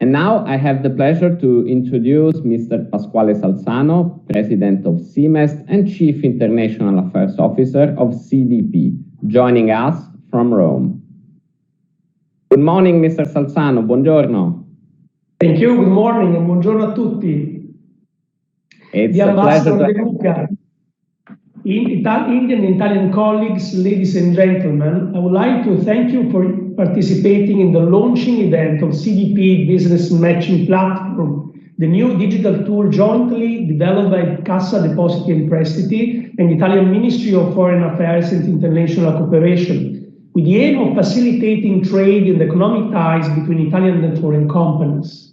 And now I have the pleasure to introduce Mr. Pasquale Salzano, President of CIMEST and Chief International Affairs Officer of CDP, joining us from Rome. Good morning, Mr. Salzano. Buongiorno. Thank you. Good morning and buongiorno a tutti. It's a pleasure. De Luca, Indian and Italian colleagues, ladies and gentlemen, I would like to thank you for participating in the launching event of CDP Business Matching Platform, the new digital tool jointly developed by Cassa Depositi e Prestiti and Italian Ministry of Foreign Affairs and International Cooperation, with the aim of facilitating trade and economic ties between Italian and foreign companies.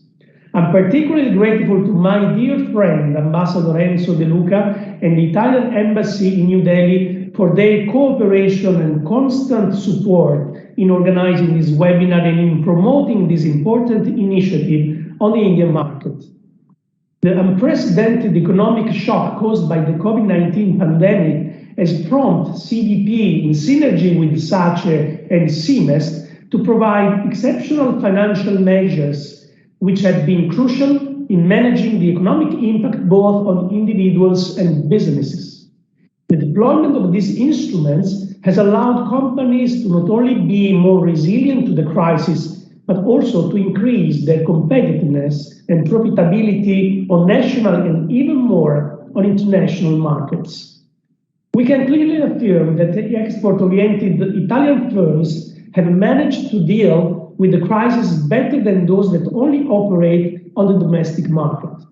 I'm particularly grateful to my dear friend, Ambassador Enzo De Luca, and the Italian Embassy in New Delhi for their cooperation and constant support in organizing this webinar and in promoting this important initiative on the Indian market. The unprecedented economic shock caused by the COVID-19 pandemic has prompted CDP, in synergy with SACE and CIMEST, to provide exceptional financial measures which have been crucial in managing the economic impact both on individuals and businesses. The deployment of these instruments has allowed companies to not only be more resilient to the crisis, but also to increase their competitiveness and profitability on national and even more on international markets. We can clearly affirm that the export-oriented Italian firms have managed to deal with the crisis better than those that only operate on the domestic market.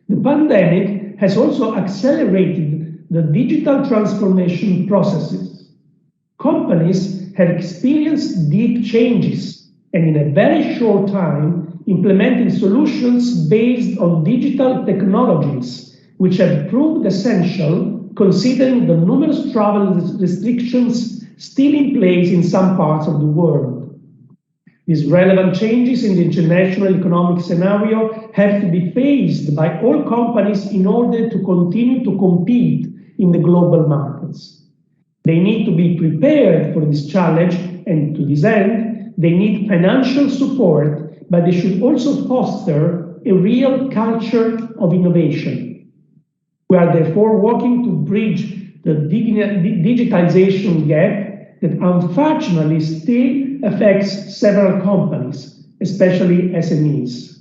The pandemic has also accelerated the digital transformation processes. Companies have experienced deep changes and in a very short time implemented solutions based on digital technologies, which have proved essential considering the numerous travel restrictions still in place in some parts of the world. These relevant changes in the international economic scenario have to be faced by all companies in order to continue to compete in the global markets. They need to be prepared for this challenge, and to this end, they need financial support, but they should also foster a real culture of innovation. We are therefore working to bridge the digitalization gap that unfortunately still affects several companies, especially SMEs.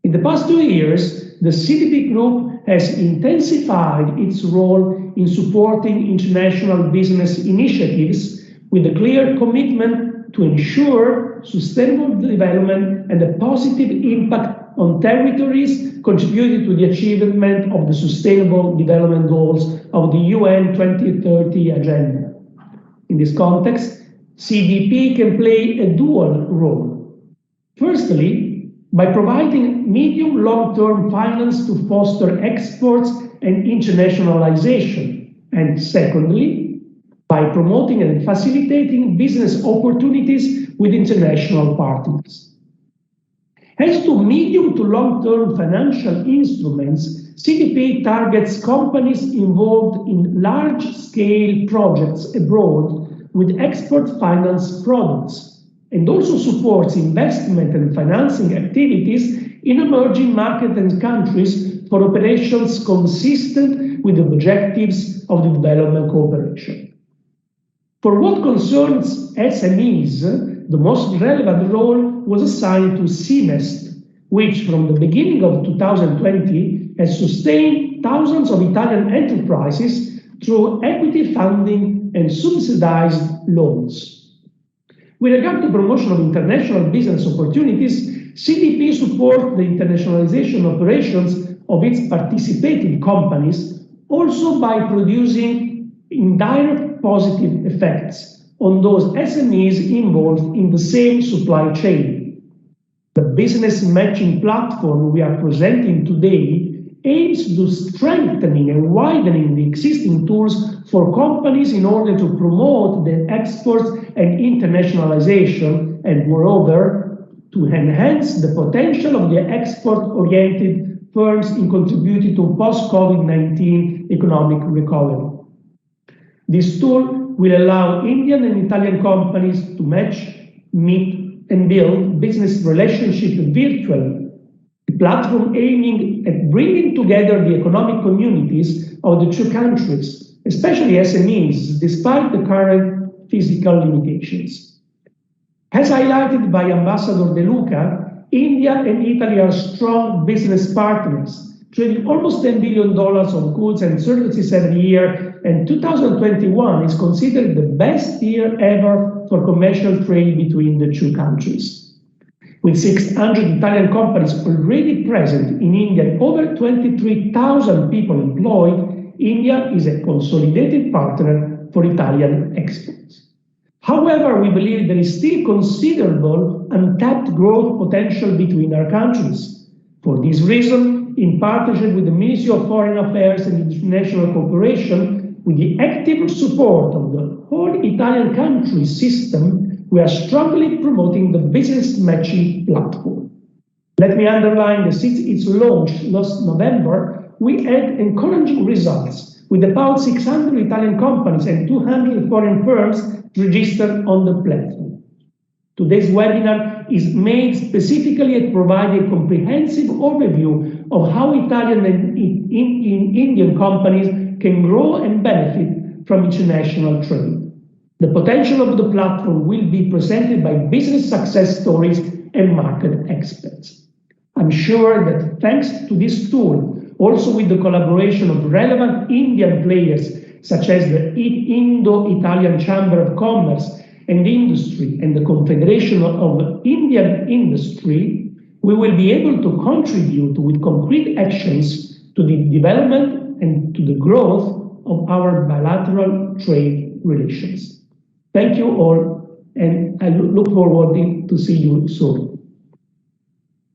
In the past 2 years, the CDP Group has intensified its role in supporting international business initiatives with a clear commitment to ensure sustainable development and a positive impact on territories, contributing to the achievement of the Sustainable Development Goals of the UN 2030 Agenda. In this context, CDP can play a dual role. Firstly, by providing medium-long-term finance to foster exports and internationalization, and secondly, by promoting and facilitating business opportunities with international partners. As to medium to long-term financial instruments, CDP targets companies involved in large-scale projects abroad with export finance products, and also supports investment and financing activities in emerging markets and countries for operations consistent with the objectives of the development cooperation. For what concerns SMEs, the most relevant role was assigned to CIMEST, which from the beginning of 2020 has sustained thousands of Italian enterprises through equity funding and subsidized loans. With regard to promotion of international business opportunities, CDP supports the internationalization operations of its participating companies, also by producing indirect positive effects on those SMEs involved in the same supply chain. The business matching platform we are presenting today aims to strengthening and widening the existing tools for companies in order to promote their exports and internationalization, and moreover, to enhance the potential of the export-oriented firms in contributing to post-COVID-19 economic recovery. This tool will allow Indian and Italian companies to match, meet and build business relationships virtually, a platform aiming at bringing together the economic communities of the two countries, especially SMEs, despite the current physical limitations. As highlighted by Ambassador De Luca, India and Italy are strong business partners, trading almost $10 billion of goods and services every year, and 2021 is considered the best year ever for commercial trade between the two countries. With 600 Italian companies already present in India and over 23,000 people employed, India is a consolidated partner for Italian exports. However, we believe there is still considerable untapped growth potential between our countries. For this reason, in partnership with the Ministry of Foreign Affairs and International Cooperation, with the active support of the whole Italian country system, we are strongly promoting the business matching platform. Let me underline that since its launch last November, we had encouraging results, with about 600 Italian companies and 200 foreign firms registered on the platform. Today's webinar is made specifically to provide a comprehensive overview of how Italian and Indian companies can grow and benefit from international trade. The potential of the platform will be presented by business success stories and market experts. I'm sure that thanks to this tool, also with the collaboration of relevant Indian players such as the Indo-Italian Chamber of Commerce and Industry and the Confederation of Indian Industry, we will be able to contribute with concrete actions to the development and to the growth of our bilateral trade relations. Thank you all, and I look forward to see you soon.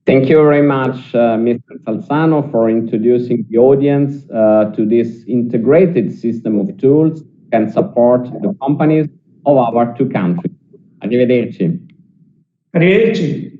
Thank you very much, Mr. Salzano, for introducing the audience to this integrated system of tools that can support the companies of our two countries. Arrivederci. Arrivederci.